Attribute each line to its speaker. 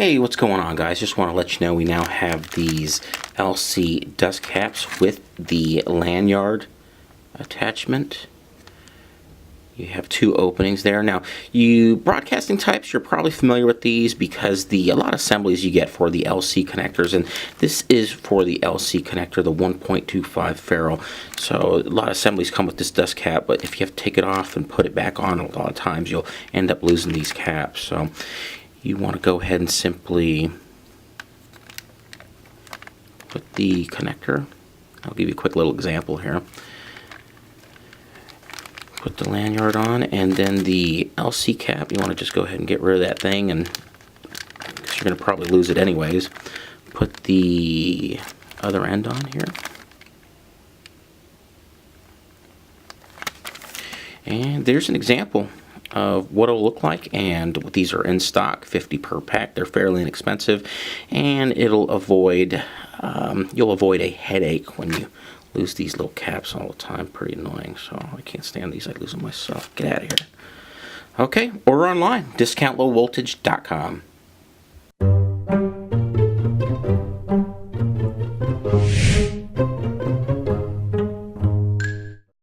Speaker 1: Hey, what's going on, guys? Just want to let you know we now have these LC dust caps with the lanyard attachment. You have two openings there. Now, you broadcasting types, you're probably familiar with these because a lot of assemblies you get for the LC connectors, and this is for the LC connector, the 1.25 ferrule. So a lot of assemblies come with this dust cap, but if you have to take it off and put it back on, a lot of times you'll end up losing these caps. So you want to go ahead and simply put the connector. I'll give you a quick little example here. Put the lanyard on, and then the LC cap, you want to just go ahead and get rid of that thing, and because you're going to probably lose it anyways. Put the other end on here. And there's an example of what it'll look like, and these are in stock, 50 per pack. They're fairly inexpensive, and it'll avoid you'll avoid a headache when you lose these little caps all the time. Pretty annoying. So I can't stand these. I lose them myself. Get out of here. Okay, order online, discountlowvoltage.com.